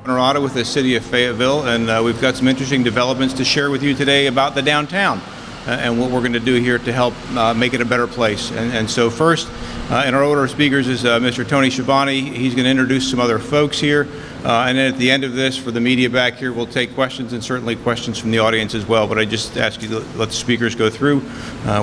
Colorado with the City of Fayetteville, and we've got some interesting developments to share with you today about the downtown and what we're going to do here to help make it a better place. And so first, in our order of speakers is Mr. Tony Shivani. He's going to introduce some other folks here. And then at the end of this, for the media back here, we'll take questions and certainly questions from the audience as well. But I just ask you to let the speakers go through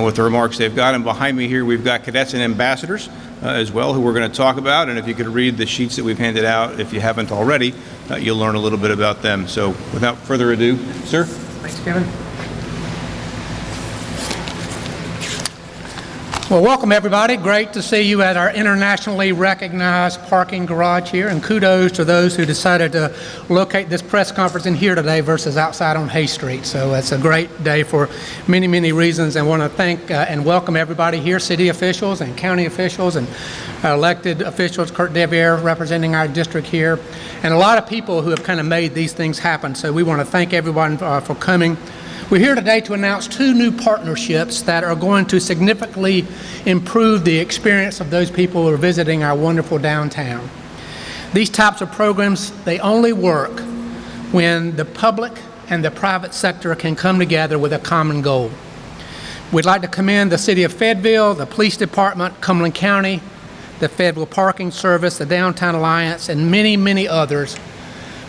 with the remarks they've got. And behind me here, we've got cadets and ambassadors as well, who we're going to talk about. And if you could read the sheets that we've handed out, if you haven't already, you'll learn a little bit about them. So without further ado, sir. Thanks, Kevin. Well, welcome everybody. Great to see you at our internationally recognized parking garage here, and kudos to those who decided to locate this press conference in here today versus outside on Hay Street. So it's a great day for many, many reasons, and want to thank and welcome everybody here, city officials and county officials and elected officials, Kurt Devier representing our district here, and a lot of people who have kind of made these things happen. So we want to thank everyone for coming. We're here today to announce two new partnerships that are going to significantly improve the experience of those people who are visiting our wonderful downtown. These types of programs, they only work when the public and the private sector can come together with a common goal. We'd like to commend the City of Fayetteville, the Police Department, Cumberland County, the Fayetteville Parking Service, the Downtown Alliance, and many, many others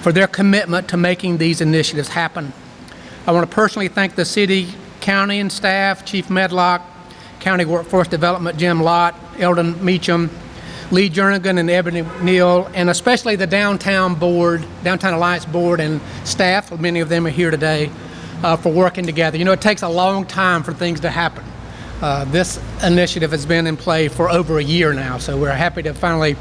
for their commitment to making these initiatives happen. I want to personally thank the city, county, and staff, Chief Medlock, County Workforce Development, Jim Lott, Eldon Meacham, Lee Jernigan, and Ebony Neal, and especially the Downtown Board, Downtown Alliance Board and staff, many of them are here today, for working together. You know, it takes a long time for things to happen. This initiative has been in play for over a year now, so we're happy to finally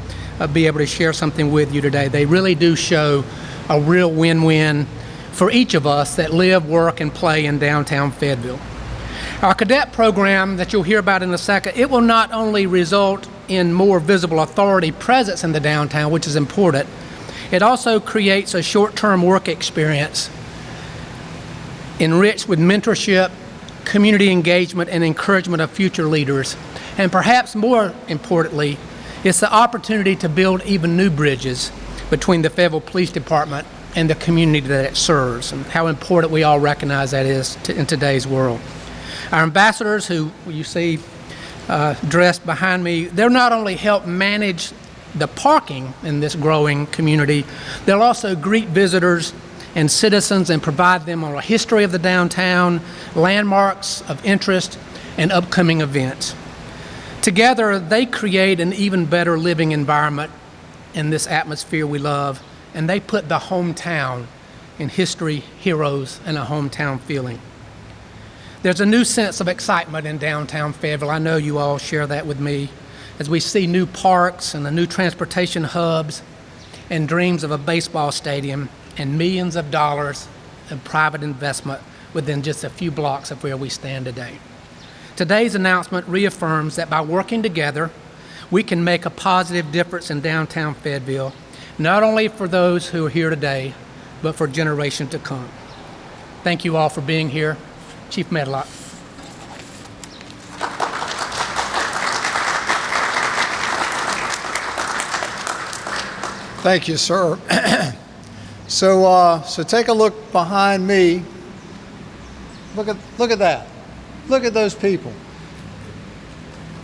be able to share something with you today. They really do show a real win-win for each of us that live, work, and play in downtown Fayetteville. Our cadet program that you'll hear about in a second, it will not only result in more visible authority presence in the downtown, which is important, it also creates a short-term work experience enriched with mentorship, community engagement, and encouragement of future leaders. And perhaps more importantly, it's the opportunity to build even new bridges between the Fayetteville Police Department and the community that it serves, and how important we all recognize that is in today's world. Our ambassadors, who you see dressed behind me, they'll not only help manage the parking in this growing community, they'll also greet visitors and citizens and provide them on a history of the downtown, landmarks of interest, and upcoming events. Together, they create an even better living environment in this atmosphere we love, and they put the hometown in history, heroes, and a hometown feeling. There's a new sense of excitement in downtown Fayetteville. I know you all share that with me, as we see new parks and the new transportation hubs and dreams of a baseball stadium and millions of dollars of private investment within just a few blocks of where we stand today. Today's announcement reaffirms that by working together, we can make a positive difference in downtown Fayetteville, not only for those who are here today, but for generations to come. Thank you all for being here. Chief Medlock. Thank you, sir. So take a look behind me. Look at that. Look at those people.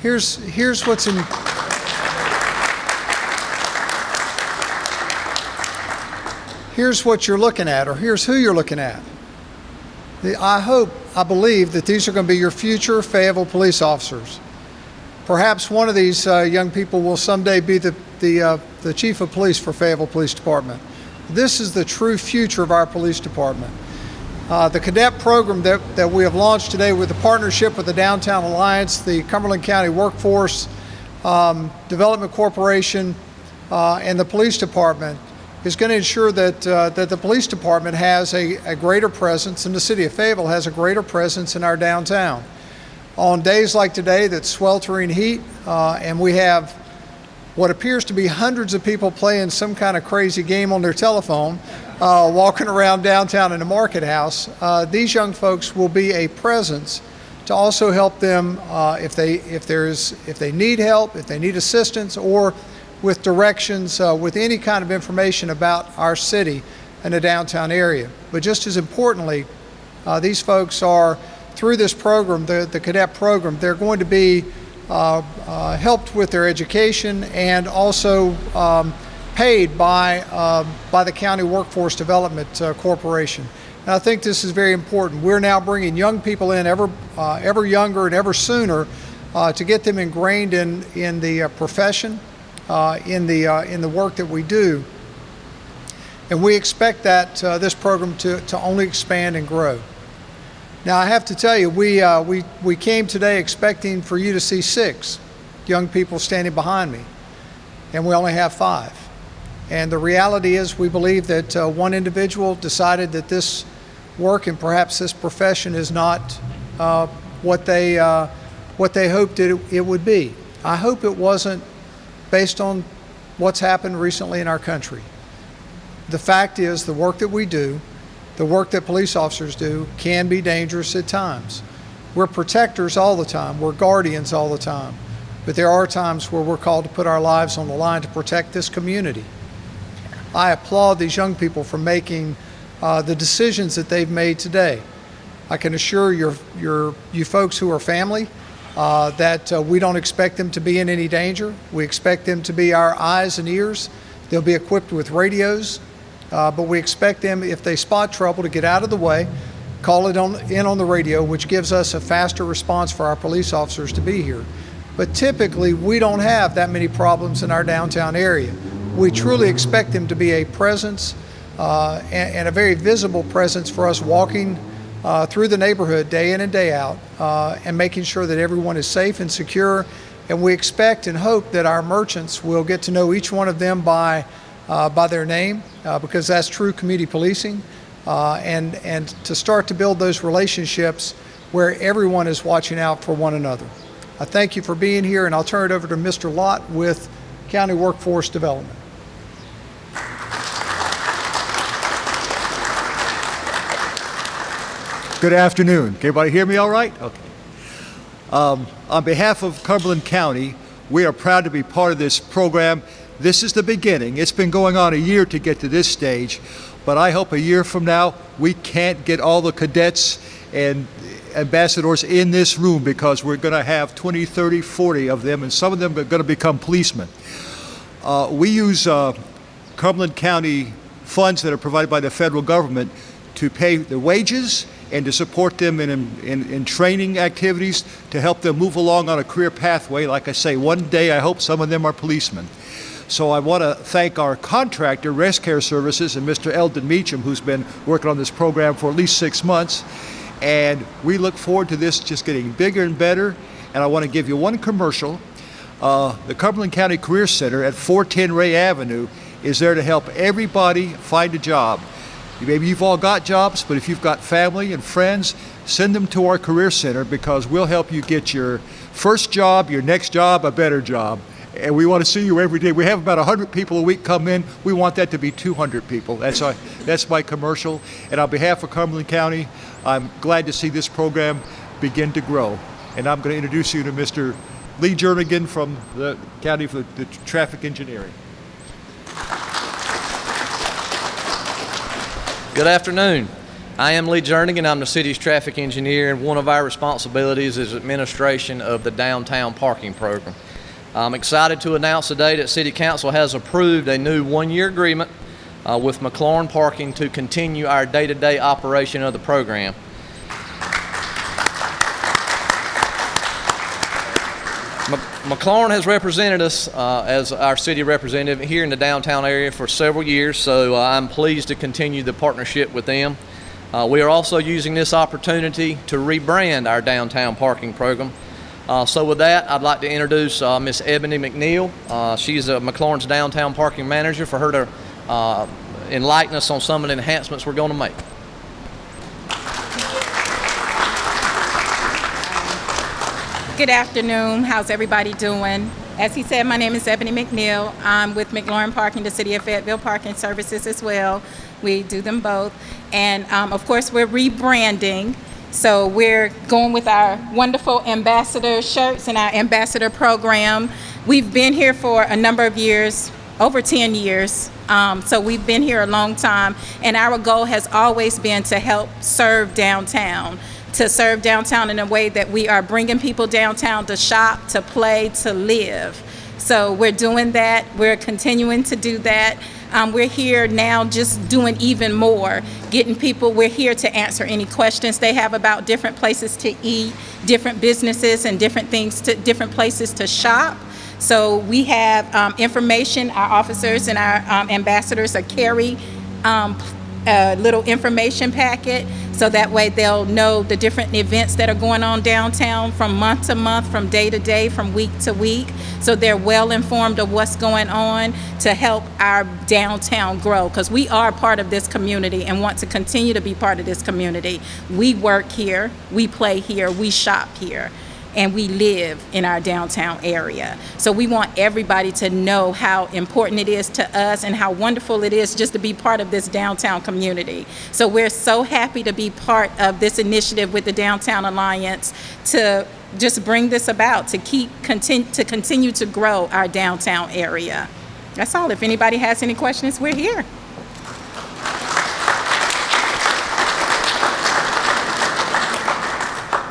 Here's what's in. Here's what you're looking at, or here's who you're looking at. I believe that these are going to be your future Fayetteville police officers. Perhaps one of these young people will someday be the chief of police for Fayetteville Police Department. This is the true future of our police department. The cadet program that we have launched today with the partnership with the Downtown Alliance, the Cumberland County Workforce Development Corporation, and the police department is going to ensure that the police department has a greater presence, and the city of Fayetteville has a greater presence in our downtown. On days like today, that's sweltering heat, and we have what appears to be hundreds of people playing some kind of crazy game on their telephone, walking around downtown in the market house. These young folks will be a presence to also help them if they need help, if they need assistance, or with directions, with any kind of information about our city and the downtown area. But just as importantly, these folks are, through this program, the cadet program, they're going to be helped with their education and also paid by the County Workforce Development Corporation. And I think this is very important. We're now bringing young people in ever younger and ever sooner to get them ingrained in the profession, in the work that we do. And we expect that this program to only expand and grow. Now, I have to tell you, we came today expecting for you to see 6 young people standing behind me, and we only have 5. And the reality is, we believe that one individual decided that this work and perhaps this profession is not what they hoped it would be. I hope it wasn't based on what's happened recently in our country. The fact is, the work that we do, the work that police officers do, can be dangerous at times. We're protectors all the time. We're guardians all the time. But there are times where we're called to put our lives on the line to protect this community. I applaud these young people for making the decisions that they've made today. I can assure you folks who are family that we don't expect them to be in any danger. We expect them to be our eyes and ears. They'll be equipped with radios, but we expect them, if they spot trouble, to get out of the way, call it in on the radio, which gives us a faster response for our police officers to be here. But typically, we don't have that many problems in our downtown area. We truly expect them to be a presence and a very visible presence for us walking through the neighborhood day in and day out and making sure that everyone is safe and secure. And we expect and hope that our merchants will get to know each one of them by their name, because that's true community policing, and to start to build those relationships where everyone is watching out for one another. I thank you for being here, and I'll turn it over to Mr. Lott with County Workforce Development. Good afternoon. Can everybody hear me all right? Okay. On behalf of Cumberland County, we are proud to be part of this program. This is the beginning. It's been going on a year to get to this stage, but I hope a year from now we can't get all the cadets and ambassadors in this room, because we're going to have 20, 30, 40 of them, and some of them are going to become policemen. We use Cumberland County funds that are provided by the federal government to pay the wages and to support them in training activities to help them move along on a career pathway. Like I say, one day I hope some of them are policemen. So I want to thank our contractor, ResCare Services, and Mr. Eldon Meacham, who's been working on this program for at least 6 months. And we look forward to this just getting bigger and better. And I want to give you one commercial. The Cumberland County Career Center at 410 Ray Avenue is there to help everybody find a job. Maybe you've all got jobs, but if you've got family and friends, send them to our Career Center, because we'll help you get your first job, your next job, a better job. And we want to see you every day. We have about 100 people a week come in. We want that to be 200 people. That's my commercial. And on behalf of Cumberland County, I'm glad to see this program begin to grow. And I'm going to introduce you to Mr. Lee Jernigan from the County for the Traffic Engineering. Good afternoon. I am Lee Jernigan. I'm the city's traffic engineer, and one of our responsibilities is administration of the downtown parking program. I'm excited to announce today that City Council has approved a new one-year agreement with McLaurin Parking to continue our day-to-day operation of the program. McLaurin has represented us as our city representative here in the downtown area for several years, so I'm pleased to continue the partnership with them. We are also using this opportunity to rebrand our downtown parking program. So with that, I'd like to introduce Miss Ebony McNeil. She's McLaurin's downtown parking manager, for her to enlighten us on some of the enhancements we're going to make. Good afternoon. How's everybody doing? As he said, my name is Ebony McNeil. I'm with McLaurin Parking, the City of Fayetteville Parking Services as well. We do them both. And of course, we're rebranding. So we're going with our wonderful ambassador shirts and our ambassador program. We've been here for a number of years, over 10 years. So we've been here a long time, and our goal has always been to help serve downtown, in a way that we are bringing people downtown to shop, to play, to live. So we're doing that. We're continuing to do that. We're here now just doing even more, getting people. We're here to answer any questions they have about different places to eat, different businesses, and different things, different places to shop. So we have information. Our officers and our ambassadors carry a little information packet, so that way they'll know the different events that are going on downtown from month to month, from day to day, from week to week. So they're well informed of what's going on to help our downtown grow, because we are part of this community and want to continue to be part of this community. We work here, we play here, we shop here, and we live in our downtown area. So we want everybody to know how important it is to us and how wonderful it is just to be part of this downtown community. So we're so happy to be part of this initiative with the Downtown Alliance to just bring this about, to continue to grow our downtown area. That's all. If anybody has any questions, we're here.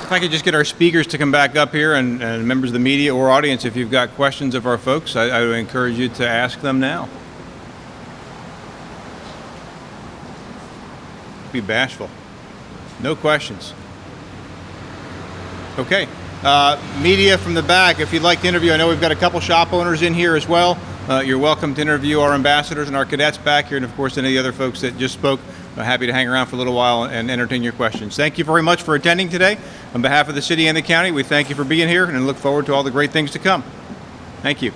If I could just get our speakers to come back up here, and members of the media or audience, if you've got questions of our folks, I would encourage you to ask them now. Be bashful. No questions. Okay. Media from the back, if you'd like to interview, I know we've got a couple shop owners in here as well. You're welcome to interview our ambassadors and our cadets back here, and of course any of the other folks that just spoke. Happy to hang around for a little while and entertain your questions. Thank you very much for attending today. On behalf of the city and the county, we thank you for being here and look forward to all the great things to come. Thank you.